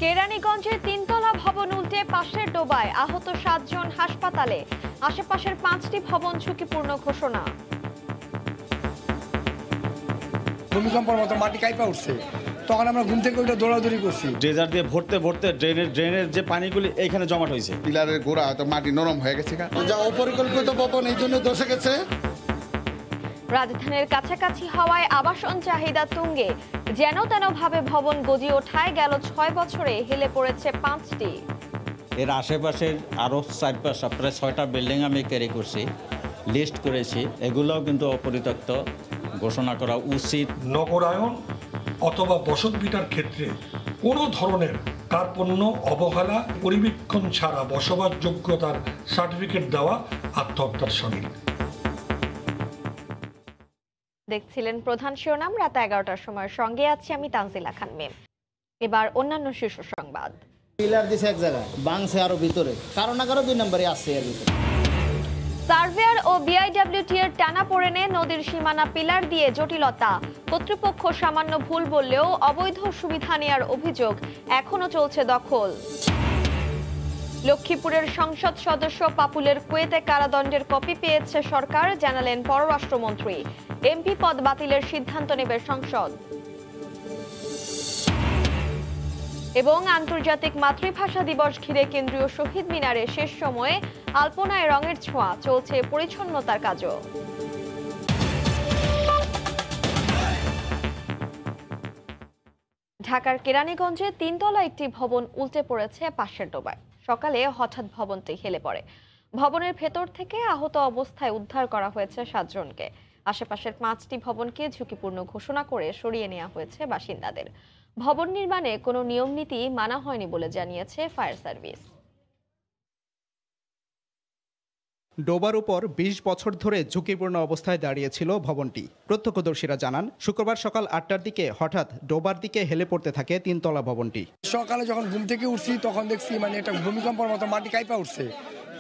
কেরানীগঞ্জে তিনতলা ভবন উল্টে পাশের ডোবায় আহত ৭ জন হাসপাতালে। আশেপাশের ৫টি ভবন ঝুঁকিপূর্ণ ঘোষণা। ভূমিকম্পের মতো মাটি কাইপা উঠছে, তখন আমরা ঘুম থেকে ওইটা দৌড়াদৌড়ি করছি। ড্রেজার দিয়ে ভরতে ভরতে ড্রেনের যে পানিগুলি এইখানে জমাট হয়েছে। পিলারের গোড়া হয়তো মাটি নরম হয়ে গেছে, যা অপরিকল্পিত ভবন এই জন্য ধসে গেছে। রাজধানীর কাছাকাছি হওয়ায় আবাসন চাহিদা তুঙ্গে। যেন তেন ভাবে ভবন গজিয়ে ওঠায় গেল ৬ বছরে হেলে পড়েছে ৫টি। এর আশেপাশের আরও ৪-৫ প্রায় ৬টা বিল্ডিং আমি ক্যারি করছি, লিস্ট করেছি। এগুলোও কিন্তু অপরিত্যক্ত ঘোষণা করা উচিত। নগরায়ন অথবা বসতভিটার ক্ষেত্রে কোনো ধরনের কার্পণ্য, অবহেলা, পরিবীক্ষণ ছাড়া বসবাসযোগ্যতার সার্টিফিকেট দেওয়া আত্মহত্যার শামিল। দেখছিলেন প্রধান শিরোনাম, রাত ১১টার সময়। সঙ্গে আছি আমি তানজিলা খান মেম। এবার অন্যান্য শীর্ষ সংবাদ। পিলার দিছে এক জায়গায়, বাংছে আরো ভিতরে, কারো না কারো ২ নম্বরে আসছে এর ভিতরে। সার্ভেয়ার ও বিআইডব্লিউটি এর টানাপোড়েনে নদীর সীমানা পিলার দিয়ে জটিলতা। কর্তৃপক্ষ সামান্য ভুল বললেও অবৈধ সুবিধা নেওয়ার অভিযোগ। এখনো চলছে দখল। লক্ষ্মীপুরের সংসদ সদস্য পাপুলের কুয়েতে কারাদণ্ডের কপি পেয়েছে সরকার, জানালেন পররাষ্ট্রমন্ত্রী। এমপি পদ বাতিলের সিদ্ধান্ত নেবে সংসদ। এবং আন্তর্জাতিক মাতৃভাষা দিবস ঘিরে কেন্দ্রীয় শহীদ মিনারে শেষ সময়ে আলপনায় রঙের ছোঁয়া, চলছে পরিচ্ছন্নতার কাজও। ঢাকার কেরানীগঞ্জে তিনতলা একটি ভবন উল্টে পড়েছে পাশের ডোবায়। সকালে হঠাৎ ভবনটি হেলে পড়ে। ভবনের ভেতর থেকে আহত অবস্থায় উদ্ধার করা হয়েছে ৭ জনকে। আশেপাশের ৫টি ভবনকে ঝুঁকিপূর্ণ ঘোষণা করে সরিয়ে নেওয়া হয়েছে বাসিন্দাদের। ভবন নির্মাণে কোনো নিয়মনীতি মানা হয়নি বলে জানিয়েছে ফায়ার সার্ভিস। ডোবার উপর ২০ বছর ধরে ঝুঁকিপূর্ণ অবস্থায় দাঁড়িয়েছিল ভবনটি। প্রত্যক্ষদর্শীরা জানান, শুক্রবার সকাল ৮টার দিকে হঠাৎ ডোবার দিকে হেলে পড়তে থাকে তিনতলা ভবনটি। সকালে যখন ঘুম থেকে উঠছি তখন দেখছি একটা ভূমিকম্পের মতো মাটি কাইপা উঠছে,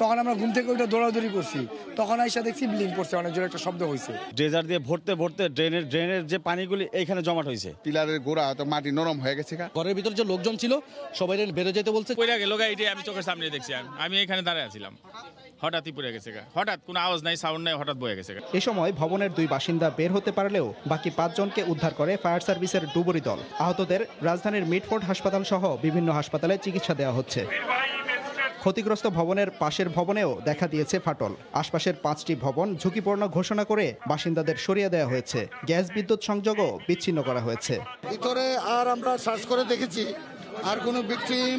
তখন আমরা ঘুম থেকে ওইটা দৌড়াদৌড়ি করছি। তখন আইসা দেখছি বিল্ডিং পড়ছে, অনেক জোরে একটা শব্দ হয়েছে। ড্রেজার দিয়ে ভরতে ভরতে ড্রেনের যে পানিগুলি এইখানে জমাট হয়েছে। পিলারের গোড়া হয়তো মাটি নরম হয়ে গেছে। ঘরের ভিতর যে লোকজন ছিল সবাই বেরো যেতে বলছে। পড়ে গেল গা, এটাই আমি চোখের সামনে দেখছি। আমি এখানে দাঁড়িয়ে আছিলাম, হঠাৎই পড়ে গেছে গা। হঠাৎ কোনো আওয়াজ নাই, সাউন্ড নাই, হঠাৎ বয়ে গেছে গা। এ সময় ভবনের 2 বাসিন্দা বের হতে পারলেও বাকি 5 জনকে উদ্ধার করে ফায়ার সার্ভিসের ডুবুরি দল। আহতদের রাজধানীর মিডফোর্ড হাসপাতাল সহ বিভিন্ন হাসপাতালে চিকিৎসা দেওয়া হচ্ছে। ক্ষতিগ্রস্ত ভবনের পাশের ভবনেও দেখা দিয়েছে ফাটল। আশপাশের 5টি ভবন ঝুঁকিপূর্ণ ঘোষণা করে বাসিন্দাদের সরিয়ে দেওয়া হয়েছে। গ্যাস বিদ্যুৎ সংযোগও বিচ্ছিন্ন করা হয়েছে। ভিতরে আর আমরা সার্চ করে দেখেছি, আর কোনো ভিকটিম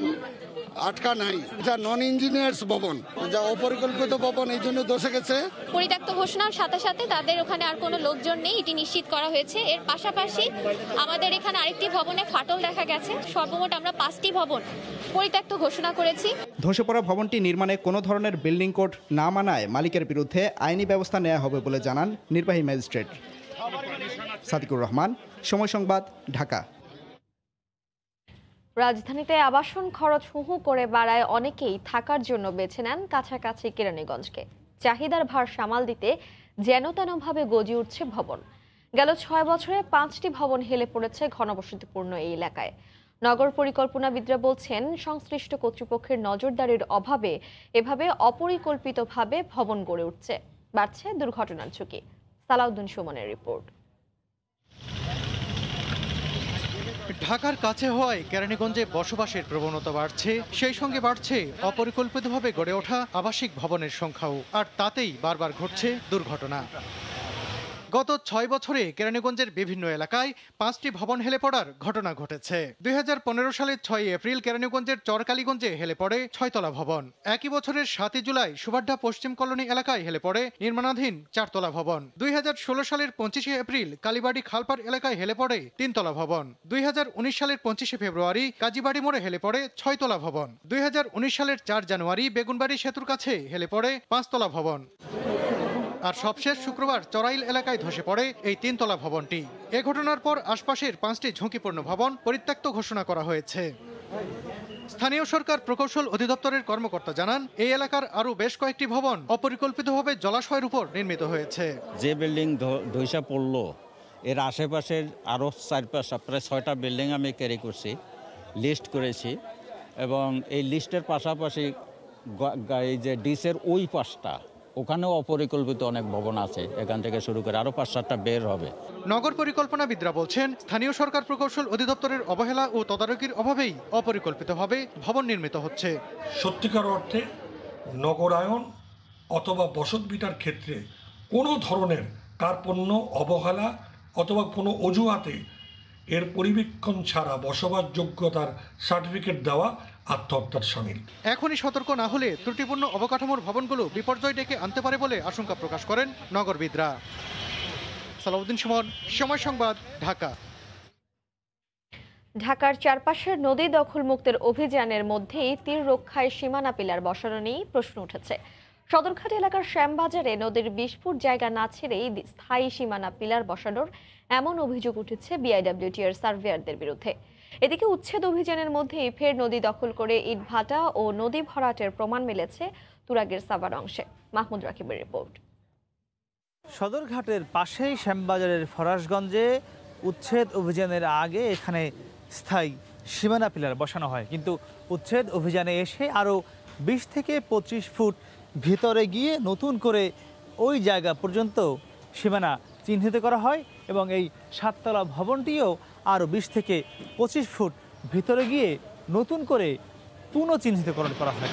আটকা নাই। এটা নন ইঞ্জিনিয়ার্স ভবন, যা অপরিকল্পিত ভবন এই জন্য ধসে গেছে। পরিত্যক্ত ঘোষণার সাথে সাথে তাদের ওখানে আর কোনো লোকজন নেই, এটি নিশ্চিত করা হয়েছে। এর পাশাপাশি আমাদের এখানে আরেকটি ভবনে ফাটল দেখা গেছে। সর্বমোট আমরা 5টি ভবন পরিত্যক্ত ঘোষণা করেছি। ধসে পড়া ভবনটি নির্মাণে কোনো ধরনের বিল্ডিং কোড না মানায় মালিকের বিরুদ্ধে আইনি ব্যবস্থা নেওয়া হবে বলে জানান নির্বাহী ম্যাজিস্ট্রেট। সাদিকুর রহমান, সময় সংবাদ, ঢাকা। রাজধানীতে আবাসন খরচ হু হু করে বাড়ায় অনেকেই থাকার জন্য বেছে নেন কাছাকাছি কেরানীগঞ্জকে। চাহিদার ভার সামাল দিতে যেন তেনভাবে গজিয়ে উঠছে ভবন। গেল ৬ বছরে 5টি ভবন হেলে পড়েছে ঘনবসতিপূর্ণ এই এলাকায়। নগর পরিকল্পনাবিদরা বলছেন, সংশ্লিষ্ট কর্তৃপক্ষের নজরদারির অভাবে এভাবে অপরিকল্পিতভাবে ভবন গড়ে উঠছে। বাড়ছে দুর্ঘটনার ঝুঁকি। সালাউদ্দিন সুমনের রিপোর্ট। ঢাকার কাছে হওয়ায় কেরানীগঞ্জে বসবাসের প্রবণতা বাড়ছে, সেই সঙ্গে বাড়ছে অপরিকল্পিতভাবে গড়ে ওঠা আবাসিক ভবনের সংখ্যাও, আর তাতেই বারবার ঘটছে দুর্ঘটনা। গত 6 বছরে কেরানীগঞ্জের বিভিন্ন এলাকায় 5টি ভবন হেলে পড়ার ঘটনা ঘটেছে। 2015 সালের 6 এপ্রিল কেরানীগঞ্জের চরকালীগঞ্জে হেলে পড়ে 6তলা ভবন। একই বছরের 7 জুলাই সুবাড্ডা পশ্চিম কলোনি এলাকায় হেলে পড়ে নির্মাণাধীন 4তলা ভবন। 2016 সালের 25 এপ্রিল কালীবাড়ি খালপাড় এলাকায় হেলে পড়ে 3তলা ভবন। 2019 সালের 25 ফেব্রুয়ারি কাজীবাড়ি মোড়ে হেলে পড়ে 6তলা ভবন। 2019 সালের 4 জানুয়ারি বেগুনবাড়ি সেতুর কাছে হেলে পড়ে 5তলা ভবন। আর সবশেষ শুক্রবার চরাইল এলাকায় ধসে পড়ে এই 3তলা ভবনটি। এ ঘটনার পর আশপাশের 5টি ঝুঁকিপূর্ণ ভবন পরিত্যক্ত ঘোষণা করা হয়েছে। স্থানীয় সরকার প্রকৌশল অধিদপ্তরের কর্মকর্তা জানান, এই এলাকার আরো বেশ কয়েকটি ভবন অপরিকল্পিতভাবে জলাশয়ের উপর নির্মিত হয়েছে। যে বিল্ডিং ধসে পড়লো এর আশেপাশের আরও 4-5 প্রায় 6টা বিল্ডিং আমি ক্যারি করছি, লিস্ট করেছি এবং এই লিস্টের পাশাপাশি এই যে ডিসের ওই পাশটা ওখানেও অপরিকল্পিত অনেক ভবন আছে, এখান থেকে শুরু করে আরও 5-7টা বের হবে। নগর পরিকল্পনাবিদরা বলছেন, স্থানীয় সরকার প্রকৌশল অধিদপ্তরের অবহেলা ও তদারকির অভাবেই অপরিকল্পিতভাবে ভবন নির্মিত হচ্ছে। সত্যিকার অর্থে নগরায়ন অথবা বসতভিটার ক্ষেত্রে কোনো ধরনের কার্পণ্য, অবহেলা অথবা কোনো অজুহাতে এর পরিবীক্ষণ ছাড়া বসবাসযোগ্যতার সার্টিফিকেট দেওয়া আত্মহত্যার শামিল। এখনই সতর্ক না হলে ত্রুটিপূর্ণ অবকাঠামোর ভবনগুলো বিপর্যয় ডেকে আনতে পারে বলে আশঙ্কা প্রকাশ করেন নগরবিদরা। সালাউদ্দিন সুমন, সময় সংবাদ, ঢাকা। ঢাকার চারপাশের নদী দখল মুক্তের অভিযানের মধ্যেই তীর রক্ষায় সীমানা পিলার বসানো নিয়ে প্রশ্ন উঠেছে। সদরঘাট এলাকার শ্যামবাজারে নদীর 20 ফুট জায়গা না ছেড়েই স্থায়ী সীমানা পিলার বসানোর এমন অভিযোগ উঠেছে বিআইডব্লিউটির সার্ভেয়ারদের বিরুদ্ধে। এদিকে উচ্ছেদ অভিযানের মধ্যেই ফের নদী দখল করে ইটভাটা ও নদী ভরাটের প্রমাণ মিলেছে তুরাগের সাভার অংশে। মাহমুদ রাকিবের রিপোর্ট। সদরঘাটের পাশেই শ্যামবাজারের ফরাসগঞ্জে উচ্ছেদ অভিযানের আগে এখানে স্থায়ী সীমানা পিলার বসানো হয়, কিন্তু উচ্ছেদ অভিযানে এসে আরও 20 থেকে 25 ফুট ভিতরে গিয়ে নতুন করে ওই জায়গা পর্যন্ত সীমানা চিহ্নিত করা হয় এবং এই 7তলা ভবনটিও আরও 20 থেকে 25 ফুট ভিতরে গিয়ে নতুন করে পুনঃচিহ্নিতকরণ করা হয়।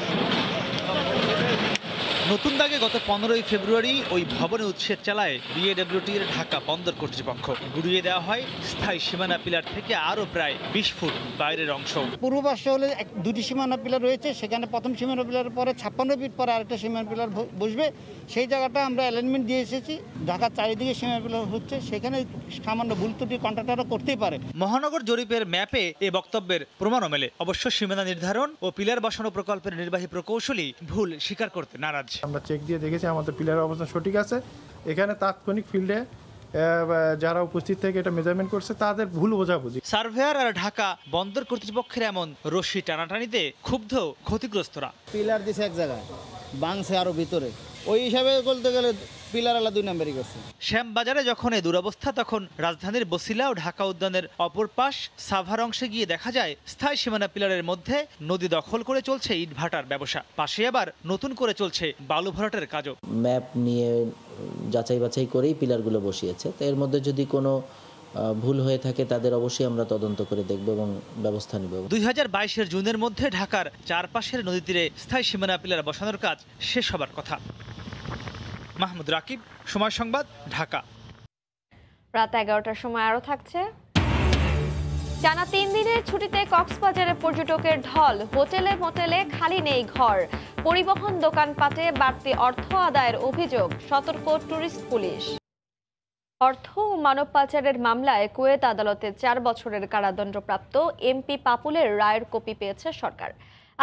নতুন দাগে গত 15ই ফেব্রুয়ারি ওই ভবনে উচ্ছেদ চালায় বিএডব্লিউটির ঢাকা বন্দর কর্তৃপক্ষ। গুড়িয়ে দেওয়া হয় স্থায়ী সীমানা পিলার থেকে আরও প্রায় 20 ফুট বাইরের অংশ। পূর্ব পাশে হলে দুটি সীমানা পিলার রয়েছে, সেখানে প্রথম সীমানা পিলারের পরে 56 ফিট পরে আরেকটা সীমানা পিলার বসবে। সেই জায়গাটা আমরা অ্যালাইনমেন্ট দিয়ে এসেছি। ঢাকার চারিদিকে সীমানা পিলার হচ্ছে, সেখানে সামান্য ভুল ত্রুটি কন্ট্রাক্টররা করতেই পারে। মহানগর জরিপের ম্যাপে এ বক্তব্যের প্রমাণও মেলে। অবশ্য সীমানা নির্ধারণ ও পিলার বসানো প্রকল্পের নির্বাহী প্রকৌশলী ভুল স্বীকার করতে নারাজ। আমরা চেক দিয়ে দেখেছি আমাদের পিলারের অবস্থান সঠিক আছে। এখানে তাৎক্ষণিক ফিল্ডে যারা উপস্থিত থেকে এটা মেজারমেন্ট করছে তাদের ভুল বোঝাবুঝি। সার্ভেয়ার আর ঢাকা বন্দর কর্তৃপক্ষের এমন রশি টানাটানিতে ক্ষুব্ধ ক্ষতিগ্রস্তরা। পিলার দিছে এক জায়গায়, বাংছে আরো ভিতরে, ওই হিসাবে বলতে গেলে পিলার আলা 2 নম্বরই করছে। শ্যামবাজারে যখন এই দুরবস্থা, তখন রাজধানীর বসিলা ও ঢাকা উদ্যানের অপর পাশ সাভার অংশে গিয়ে দেখা যায় স্থায়ী সীমানা পিলারের মধ্যে নদী দখল করে চলছে ইটভাটার ব্যবসা। পাশে আবার নতুন করে চলছে বালু ভরাটের কাজও। ম্যাপ নিয়ে যাচাই বাছাই করেই পিলারগুলো বসিয়েছে। তো এর মধ্যে যদি কোনো ভুল হয়ে থাকে তাদের অবশ্যই আমরা তদন্ত করে দেখব এবং ব্যবস্থা নিব। 2022-এর জুনের মধ্যে ঢাকার চারপাশের নদী তীরে স্থায়ী সীমানা পিলার বসানোর কাজ শেষ হবার কথা। মাহমুদ রাকিব, সময় সংবাদ, ঢাকা। রাত 11টার সময় আরো থাকছে। টানা 3 দিনের ছুটিতে কক্সবাজারে পর্যটকের ঢল। হোটেলে মোটেলে খালি নেই ঘর। পরিবহন দোকানপাটে বাড়তি অর্থ আদায়ের অভিযোগ। সতর্ক ট্যুরিস্ট পুলিশ। অর্থ ও মানব পাচারের মামলায় কুয়েত আদালতে 4 বছরের কারাদণ্ডপ্রাপ্ত এমপি পাপুলের রায়ের কপি পেয়েছে সরকার।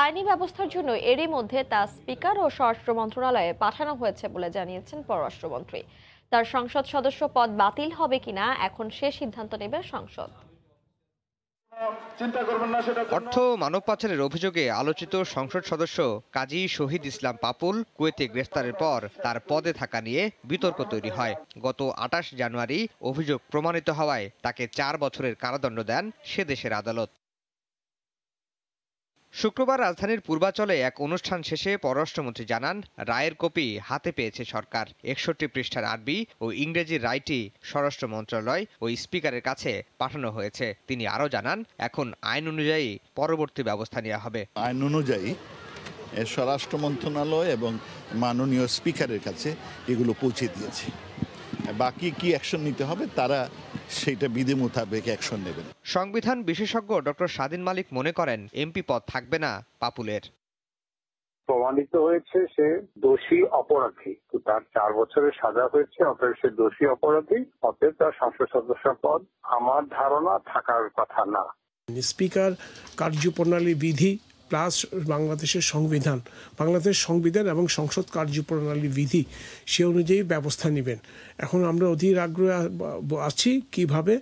আইনি ব্যবস্থার জন্য এরই মধ্যে তা স্পিকার ও স্বরাষ্ট্র মন্ত্রণালয়ে পাঠানো হয়েছে বলে জানিয়েছেন পররাষ্ট্রমন্ত্রী। তার সংসদ সদস্য পদ বাতিল হবে কিনা এখন সে সিদ্ধান্ত নেবে সংসদ। অর্থ মানব পাচারের অভিযোগে আলোচিত সংসদ সদস্য কাজী শহীদ ইসলাম পাপুল কুয়েতে গ্রেফতারের পর তার পদে থাকা নিয়ে বিতর্ক তৈরি হয়। গত 28 জানুয়ারি অভিযোগ প্রমাণিত হওয়ায় তাকে 4 বছরের কারাদণ্ড দেন সে দেশের আদালত। শুক্রবার রাজধানীর পূর্বাচলে এক অনুষ্ঠান শেষে পররাষ্ট্রমন্ত্রী জানান, রায়ের কপি হাতে পেয়েছে সরকার। 61 পৃষ্ঠার আরবি ও ইংরেজি রায়টি স্বরাষ্ট্র মন্ত্রণালয় ও স্পিকারের কাছে পাঠানো হয়েছে। তিনি আরও জানান, এখন আইন অনুযায়ী পরবর্তী ব্যবস্থা নেওয়া হবে। আইন অনুযায়ী স্বরাষ্ট্র মন্ত্রণালয় এবং মাননীয় স্পিকারের কাছে এগুলো পৌঁছে দিয়েছে। বাকি কি অ্যাকশন নিতে হবে তারা সেটা বিধি মোতাবেক অ্যাকশন নেবেন। সংবিধান বিশেষজ্ঞ ডক্টর স্বাধীন মালিক মনে করেন, এমপি পদ থাকবে না পাপুলের। প্রমাণিত হয়েছে সে দোষী অপরাধী, তার 4 বছরের সাজা হয়েছে, অতএব সে দোষী অপরাধী, অতএব তার সংসদ সদস্য পদ আমার ধারণা থাকার কথা না। স্পিকার কার্যপ্রণালী বিধি প্লাস বাংলাদেশের সংবিধান এবং সংসদ কার্যপ্রণালী বিধি সে অনুযায়ী ব্যবস্থা নেবেন। এখন আমরা অধীর আগ্রহে আছি কিভাবে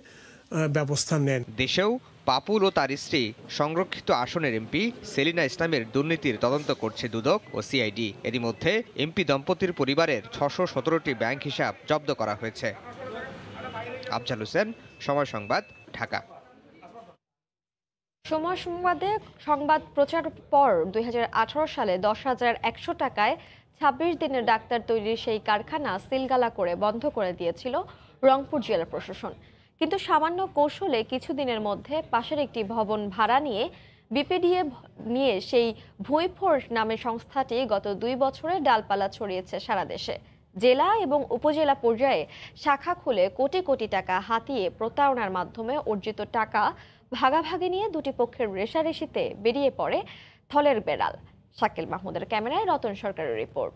ব্যবস্থা নেন। দেশেও পাপুল ও তার স্ত্রী সংরক্ষিত আসনের এমপি সেলিনা ইসলামের দুর্নীতির তদন্ত করছে দুদক ও সিআইডি। এরই মধ্যে এমপি দম্পতির পরিবারের 617টি ব্যাংক হিসাব জব্দ করা হয়েছে। আফজাল হোসেন, সময় সংবাদ, ঢাকা। সময় সংবাদে সংবাদ প্রচার পর 2018 সালে 10,100 টাকায় 26 দিনের ডাক্তার তৈরির সেই কারখানা সিলগালা করে বন্ধ করে দিয়েছিল রংপুর জেলা প্রশাসন। কিন্তু সামান্য কৌশলে কিছুদিনের মধ্যে পাশের একটি ভবন ভাড়া নিয়ে বিপিডিএ নিয়ে সেই ভুঁইফোর নামে সংস্থাটি গত 2 বছরে ডালপালা ছড়িয়েছে সারা দেশে। জেলা এবং উপজেলা পর্যায়ে শাখা খুলে কোটি কোটি টাকা হাতিয়ে প্রতারণার মাধ্যমে অর্জিত টাকা ভাগাভাগি নিয়ে দুটি পক্ষের রেষারেষিতে বেরিয়ে পড়ে থলের বেড়াল। শাকিল মাহমুদের ক্যামেরায় রতন সরকারের রিপোর্ট।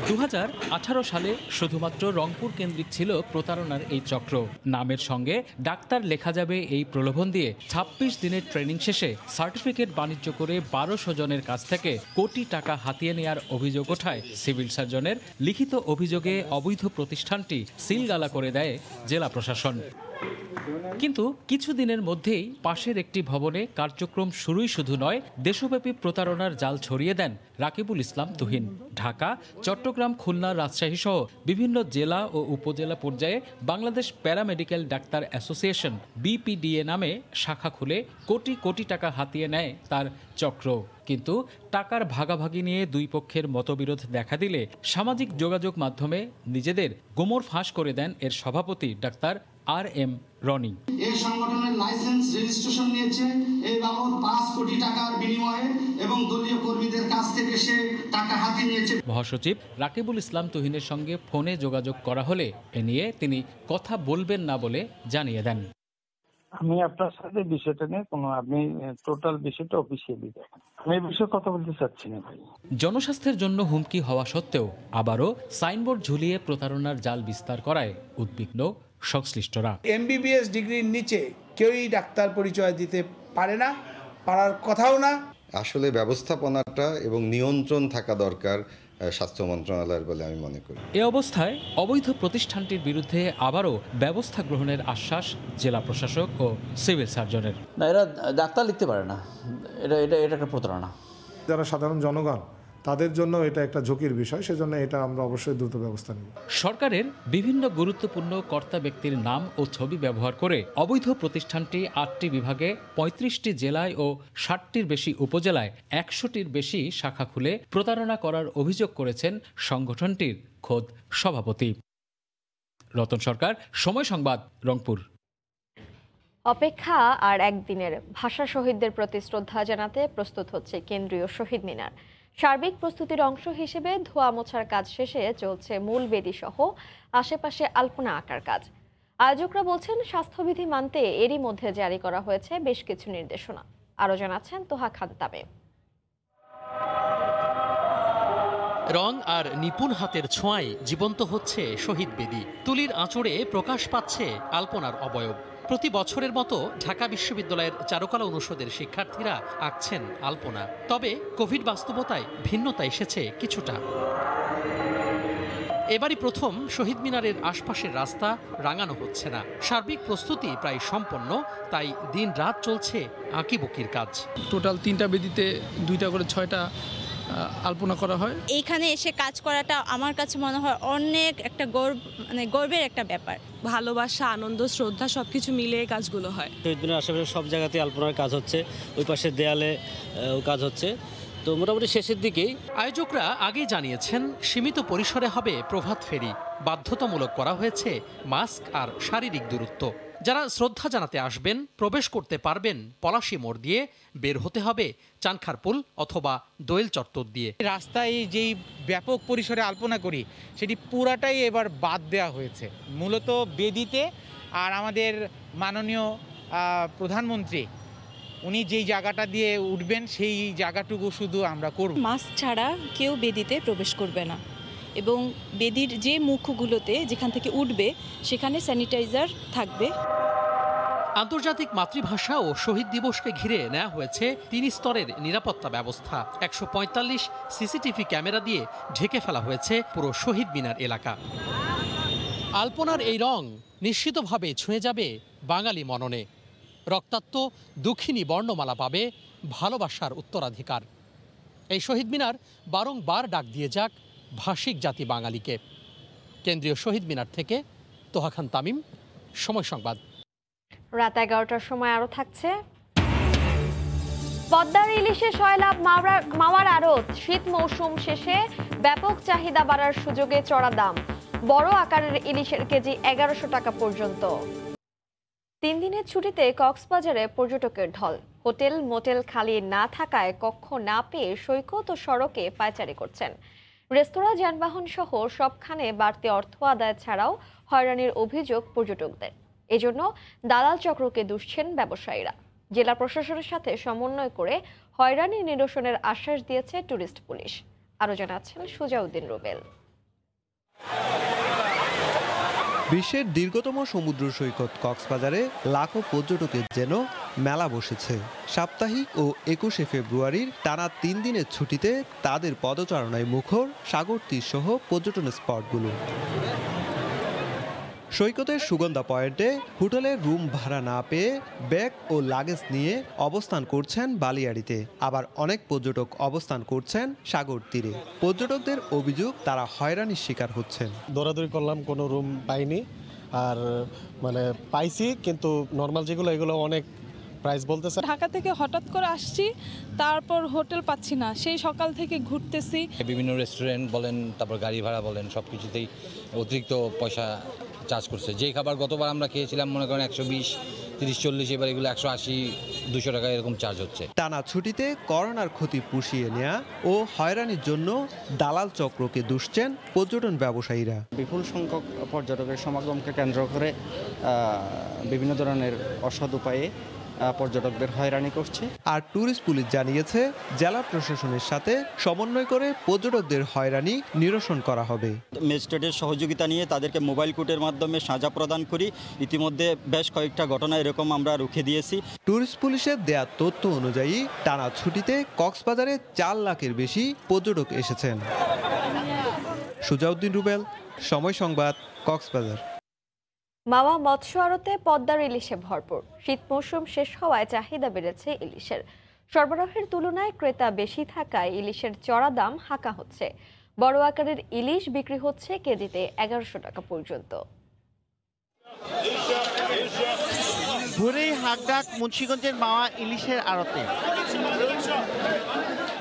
2018 সালে শুধুমাত্র রংপুর কেন্দ্রিক ছিল প্রতারণার এই চক্র। নামের সঙ্গে ডাক্তার লেখা যাবে এই প্রলোভন দিয়ে 26 দিনের ট্রেনিং শেষে সার্টিফিকেট বাণিজ্য করে 1200 জনের কাছ থেকে কোটি টাকা হাতিয়ে নেওয়ার অভিযোগ ওঠায় সিভিল সার্জনের লিখিত অভিযোগে অবৈধ প্রতিষ্ঠানটি সিলগালা করে দেয় জেলা প্রশাসন। কিন্তু কিছুদিনের মধ্যেই পাশের একটি ভবনে কার্যক্রম শুরুই শুধু নয়, দেশব্যাপী প্রতারণার জাল ছড়িয়ে দেন রাকিবুল ইসলাম তুহিন। ঢাকা, চট্টগ্রাম, খুলনা, রাজশাহী সহ বিভিন্ন জেলা ও উপজেলা পর্যায়ে বাংলাদেশ প্যারামেডিক্যাল ডাক্তার অ্যাসোসিয়েশন বিপিডিএ নামে শাখা খুলে কোটি কোটি টাকা হাতিয়ে নেয় তার চক্র। কিন্তু টাকার ভাগাভাগি নিয়ে দুই পক্ষের মতবিরোধ দেখা দিলে সামাজিক যোগাযোগ মাধ্যমে নিজেদের গোমর ফাঁস করে দেন এর সভাপতি ডাক্তার RM রনি। এই সংগঠনের লাইসেন্স রেজিস্ট্রেশন নিয়েছে এই বাবদ 5 কোটি টাকার বিনিময়ে এবং দলীয় কর্মীদের কাছ থেকে সে টাকা হাতিয়ে নিয়েছে। মহাসচিব রাকিবুল ইসলাম তুহিনের সঙ্গে ফোনে যোগাযোগ করা হলে এ নিয়ে তিনি কথা বলবেন না বলে জানিয়ে দেন। আমি আপনার সাথে বিষয়টা নিয়ে আপনি টোটাল বিষয়টা অফিসিয়ালি দেখেন, আমি এই বিষয়ে কথা বলতে চাচ্ছি না ভাই। জনস্বাস্থ্যের জন্য হুমকি হওয়া সত্ত্বেও আবারও সাইনবোর্ড ঝুলিয়ে প্রতারণার জাল বিস্তার করায় উদ্বিগ্ন সংশ্লিষ্টরা। MBBS ডিগ্রির নিচে কেউই ডাক্তার পরিচয় দিতে পারে না, পারার কথাও না। আসলে ব্যবস্থাপনাটা এবং নিয়ন্ত্রণ থাকা দরকার স্বাস্থ্য মন্ত্রণালয়ের বলে আমি মনে করি। এ অবস্থায় অবৈধ প্রতিষ্ঠানটির বিরুদ্ধে আবারও ব্যবস্থা গ্রহণের আশ্বাস জেলা প্রশাসক ও সিভিল সার্জনের। না, এরা ডাক্তার লিখতে পারে না, এটা একটা প্রতারণা। যারা সাধারণ জনগণ তাদের জন্য এটা একটা ঝুঁকির বিষয়, সেজন্য এটা আমরা অবশ্যই দ্রুত ব্যবস্থা নেব। সরকারের বিভিন্ন গুরুত্বপূর্ণ কর্তা ব্যক্তির নাম ও ছবি ব্যবহার করে অবৈধ প্রতিষ্ঠানটি 8টি বিভাগে 35টি জেলায় ও 60টির বেশি উপজেলায় 100টির বেশি শাখা খুলে প্রতারণা করার অভিযোগ করেছেন সংগঠনটির খোদ সভাপতি। রতন সরকার, সময় সংবাদ, রংপুর। অপেক্ষা আর একদিনের। ভাষা শহীদদের প্রতি শ্রদ্ধা জানাতে প্রস্তুত হচ্ছে কেন্দ্রীয় শহীদ মিনার। সার্বিক প্রস্তুতির অংশ হিসেবে ধোয়া মোছার কাজ শেষে চলছে মূল বেদি সহ আশেপাশে আলপনা আঁকার কাজ। আয়োজকরা বলছেন স্বাস্থ্যবিধি মানতে এরই মধ্যে জারি করা হয়েছে বেশ কিছু নির্দেশনা। আরও জানাচ্ছেন তোহা খান তামিম। রং আর নিপুণ হাতের ছোঁয়ায় জীবন্ত হচ্ছে শহীদ বেদি। তুলির আঁচড়ে প্রকাশ পাচ্ছে আলপনার অবয়ব। প্রতি বছরের মতো ঢাকা বিশ্ববিদ্যালয়ের চারুকলা অনুষদের শিক্ষার্থীরা আঁকছেন আলপনা। তবে কোভিড বাস্তবতায় ভিন্নতা এসেছে কিছুটা। এবারই প্রথম শহীদ মিনারের আশপাশের রাস্তা রাঙানো হচ্ছে না। সার্বিক প্রস্তুতি প্রায় সম্পন্ন, তাই দিন রাত চলছে আঁকিবুকির কাজ। টোটাল 3টা বেদিতে 2টা করে 6টা আলপনা করা হয়। এইখানে এসে কাজ করাটা আমার কাছে মনে হয় অনেক একটা গর্বের একটা ব্যাপার। ভালোবাসা, আনন্দ, শ্রদ্ধা সবকিছু মিলিয়ে কাজগুলো হয়। শহীদ মিনার আশেপাশে সব জায়গাতে আলপনার কাজ হচ্ছে, ওই পাশের দেয়ালে কাজ হচ্ছে, তো মোটামুটি শেষের দিকেই। আয়োজকরা আগেই জানিয়েছেন সীমিত পরিসরে হবে প্রভাত ফেরি। বাধ্যতামূলক করা হয়েছে মাস্ক আর শারীরিক দূরত্ব। যারা শ্রদ্ধা জানাতে আসবেন প্রবেশ করতে পারবেন পলাশী মোড় দিয়ে, বের হতে হবে চানখারপুল অথবা দোয়েল চত্বর দিয়ে। রাস্তায় যেই ব্যাপক পরিসরে আলপনা করি সেটি পুরাটাই এবার বাদ দেওয়া হয়েছে মূলত বেদিতে। আর আমাদের মাননীয় প্রধানমন্ত্রী উনি যেই জায়গাটা দিয়ে উঠবেন সেই জায়গাটুকু শুধু আমরা করব। মাস্ক ছাড়া কেউ বেদিতে প্রবেশ করবে না এবং বেদির যে মুখগুলোতে যেখান থেকে উঠবে সেখানে স্যানিটাইজার থাকবে। আন্তর্জাতিক মাতৃভাষা ও শহীদ দিবসকে ঘিরে নেওয়া হয়েছে 3 স্তরের নিরাপত্তা ব্যবস্থা। 145 সিসিটিভি ক্যামেরা দিয়ে ঢেকে ফেলা হয়েছে পুরো শহীদ মিনার এলাকা। আলপনার এই রং নিশ্চিতভাবে ছুঁয়ে যাবে বাঙালি মননে। রক্তাক্ত দুঃখিনী বর্ণমালা পাবে ভালোবাসার উত্তরাধিকার। এই শহীদ মিনার বারংবার ডাক দিয়ে যাক ভাষিক জাতি বাঙালিকে। কেন্দ্রীয় শহীদ মিনার থেকে তোহা খান তামিম, সময় সংবাদ। রাত 11টার সময় আরো থাকছে পদ্মার ইলিশে সয়লাভ মাওয়ার আড়ত। শীত মৌসুম শেষে ব্যাপক চাহিদা বাড়ার সুযোগে চড়া দাম। বড় আকারের ইলিশের কেজি 1100 টাকা পর্যন্ত। 3 দিনের ছুটিতে কক্সবাজারে পর্যটকের ঢল। হোটেল মোটেল খালি না থাকায় কক্ষ না পেয়ে সৈকত ও সড়কে পায়চারি করছেন। রেস্তোরাঁ, যানবাহন সহ সবখানে বাড়তি অর্থ আদায় ছাড়াও হয়রানির অভিযোগ পর্যটকদের। এজন্য দালাল চক্রকে দুষছেন ব্যবসায়ীরা। জেলা প্রশাসনের সাথে সমন্বয় করে হয়রানি নিরসনের আশ্বাস দিয়েছে ট্যুরিস্ট পুলিশ। আরো জানাচ্ছেন সুজাউদ্দিন রুবেল। বিশ্বের দীর্ঘতম সমুদ্র সৈকত কক্সবাজারে লাখো পর্যটকের যেন মেলা বসেছে। সাপ্তাহিক ও 21শে ফেব্রুয়ারির টানা 3 দিনের ছুটিতে তাদের পদচারণায় মুখর সাগর তীর সহ পর্যটন স্পটগুলো। সৈকতের সুগন্ধা পয়েন্টে হোটেলের রুম ভাড়া না পেয়ে ব্যাগ ও লাগেজ নিয়ে অবস্থান করছেন বালিয়াড়িতে। আবার অনেক পর্যটক অবস্থান করছেন সাগর তীরে। পর্যটকদের অভিযোগ তারা হয়রানির শিকার হচ্ছেন। দৌড়াদৌড়ি করলাম, কোনো রুম পাইনি। আর পাইছি কিন্তু নর্মাল যেগুলো এগুলো অনেক প্রাইস বলতেছে। ঢাকা থেকে হঠাৎ করে আসছি, তারপর হোটেল পাচ্ছি না, সেই সকাল থেকে ঘুরতেছি। বিভিন্ন রেস্টুরেন্ট বলেন, তারপর গাড়ি ভাড়া বলেন, সব কিছুতেই অতিরিক্ত পয়সা চার্জ করছে। যে খাবার গতবার আমরা খেয়েছিলাম মনে করেন 120, 30, 40, এবার এগুলো 180, 200 টাকা এরকম চার্জ হচ্ছে। টানা ছুটিতে করোনার ক্ষতি পুষিয়ে নেওয়া ও হয়রানির জন্য দালাল চক্রকে দুষছেন পর্যটন ব্যবসায়ীরা। বিপুল সংখ্যক পর্যটকের সমাগমকে কেন্দ্র করে বিভিন্ন ধরনের অসৎ উপায়ে পর্যটকদের হয়রানি করছে। আর ট্যুরিস্ট পুলিশ জানিয়েছে জেলা প্রশাসনের সাথে সমন্বয় করে পর্যটকদের হয়রানি নিরসন করা হবে। ম্যাজিস্ট্রেটের সহযোগিতা নিয়ে তাদেরকে মোবাইল কোর্টের মাধ্যমে সাজা প্রদান করি। ইতিমধ্যে বেশ কয়েকটা ঘটনা এরকম আমরা রুখে দিয়েছি। ট্যুরিস্ট পুলিশের দেয়া তথ্য অনুযায়ী টানা ছুটিতে কক্সবাজারে 4 লাখের বেশি পর্যটক এসেছেন। সুজাউদ্দিন রুবেল, সময় সংবাদ, কক্সবাজার। মাওয়া মৎস্য আড়তে পদ্মার ইলিশে ভরপুর। শীত মৌসুম শেষ হওয়ায় চাহিদা বেড়েছে ইলিশের। সরবরাহের তুলনায় ক্রেতা বেশি থাকায় ইলিশের চড়া দাম হাঁকা হচ্ছে। বড় আকারের ইলিশ বিক্রি হচ্ছে কেজিতে 1100 টাকা পর্যন্ত। ভোরেই হাকডাক মুন্সিগঞ্জের মাওয়া ইলিশের আড়তে।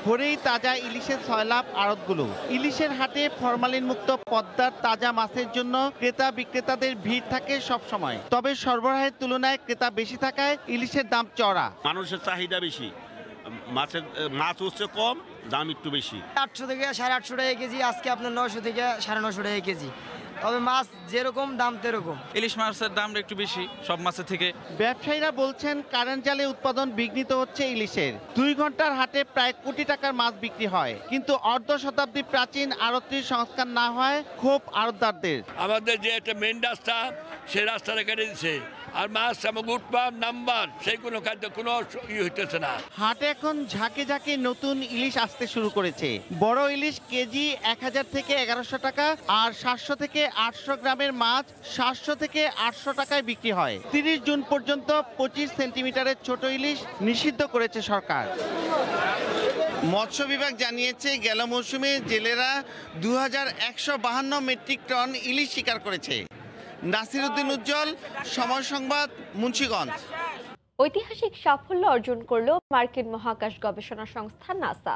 ভোরেই তাজা ইলিশের সয়লাভ আড়তগুলো। ইলিশের হাটে ফরমালিন মুক্ত পদ্মার তাজা মাছের জন্য ক্রেতা বিক্রেতাদের ভিড় থাকে সব সময়। তবে সরবরাহের তুলনায় ক্রেতা বেশি থাকায় ইলিশের দাম চড়া। মানুষের চাহিদা বেশি, মাছ হচ্ছে কম, দাম একটু বেশি। 800 থেকে 850 টাকা কেজি, আজকে আপনার 900 থেকে 950 টাকা কেজি। তবে মাছ যেরকম দাম তেরকম। ইলিশ মাছের দামটা একটু বেশি সব মাছের থেকে। ব্যবসায়ীরা বলছেন কারেন্ট জালে উৎপাদন বিঘ্নিত হচ্ছে ইলিশের। 2 ঘন্টার হাটে প্রায় কোটি টাকার মাছ বিক্রি হয়, কিন্তু অর্ধ শতাব্দী প্রাচীন আড়তটির সংস্কার না হয় ক্ষোভ আড়তদারদের। আমাদের যে একটা মেন রাস্তা, সেই রাস্তাটা কেটে দিচ্ছে, আর মাছ সামগ্রী উৎপাদ নাম্বার সেই কোনো খাদ্য কোনো হইতেছে না। হাটে এখন ঝাঁকে ঝাঁকে নতুন ইলিশ আসতে শুরু করেছে। বড় ইলিশ কেজি 1000 থেকে 1100 টাকা, আর 700 থেকে 800 গ্রামের মাছ 700 থেকে 800 টাকায় বিক্রি হয়। 30 জুন পর্যন্ত 25 সেন্টিমিটারের ছোট ইলিশ নিষিদ্ধ করেছে সরকার। মৎস্য বিভাগ জানিয়েছে গেল মৌসুমে জেলেরা 2152 মেট্রিক টন ইলিশ শিকার করেছে। নাসিরউদ্দিন উজ্জ্বল, সময় সংবাদ, মুন্সিগঞ্জ। ঐতিহাসিক সাফল্য অর্জন করল মার্কিন মহাকাশ গবেষণা সংস্থা নাসা।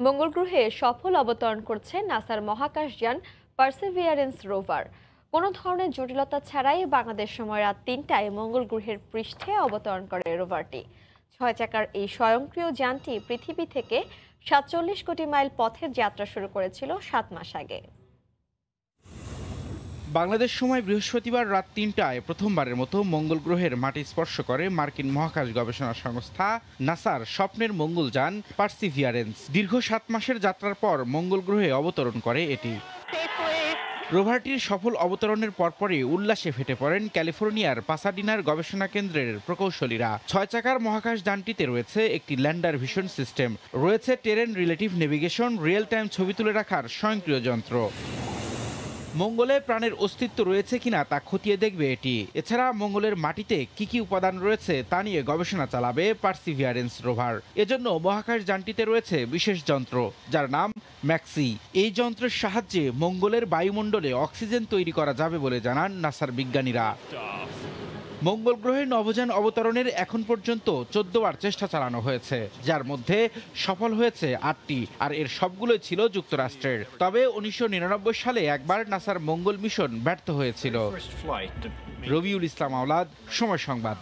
মঙ্গল গ্রহে সফল অবতরণ করছে নাসার মহাকাশযান পারসিভিয়ারেন্স রোভার। কোনো ধরনের জটিলতা ছাড়াই বাংলাদেশ সময় রাত 3টায় মঙ্গল গ্রহের পৃষ্ঠে অবতরণ করে রোভারটি। 6 চাকার এই স্বয়ংক্রিয় যানটি পৃথিবী থেকে 47 কোটি মাইল পথের যাত্রা শুরু করেছিল 7 মাস আগে। বাংলাদেশ সময় বৃহস্পতিবার রাত 3টায় প্রথমবারের মতো মঙ্গল গ্রহের মাটি স্পর্শ করে মার্কিন মহাকাশ গবেষণা সংস্থা নাসার স্বপ্নের মঙ্গলযান পারসিভিয়ারেন্স। দীর্ঘ 7 মাসের যাত্রার পর মঙ্গল গ্রহে অবতরণ করে এটি। রোভারটির সফল অবতরণের পরপরই উল্লাসে ফেটে পড়েন ক্যালিফোর্নিয়ার পাসাডিনার গবেষণা কেন্দ্রের প্রকৌশলীরা। 6 চাকার মহাকাশ যানটিতে রয়েছে একটি ল্যান্ডার ভিশন সিস্টেম, রয়েছে terrain relative navigation, real time ছবি তুলে রাখার স্বয়ংক্রিয় যন্ত্র। মঙ্গলে প্রাণের অস্তিত্ব রয়েছে কিনা তা খতিয়ে দেখবে এটি। এছাড়া মঙ্গলের মাটিতে কি কি উপাদান রয়েছে তা নিয়ে গবেষণা চালাবে পারসিভিয়ারেন্স রোভার। এজন্য মহাকাশ যানটিতে রয়েছে বিশেষ যন্ত্র, যার নাম ম্যাক্সি। এই যন্ত্রের সাহায্যে মঙ্গলের বায়ুমণ্ডলে অক্সিজেন তৈরি করা যাবে বলে জানান নাসার বিজ্ঞানীরা। মঙ্গল গ্রহে নভোযান অবতরণের এখন পর্যন্ত 14 বার চেষ্টা চালানো হয়েছে, যার মধ্যে সফল হয়েছে 8টি, আর এর সবগুলোই ছিল যুক্তরাষ্ট্রের। তবে 1999 সালে একবার নাসার মঙ্গল মিশন ব্যর্থ হয়েছিল। রবিউল ইসলাম আওলাদ, সময় সংবাদ।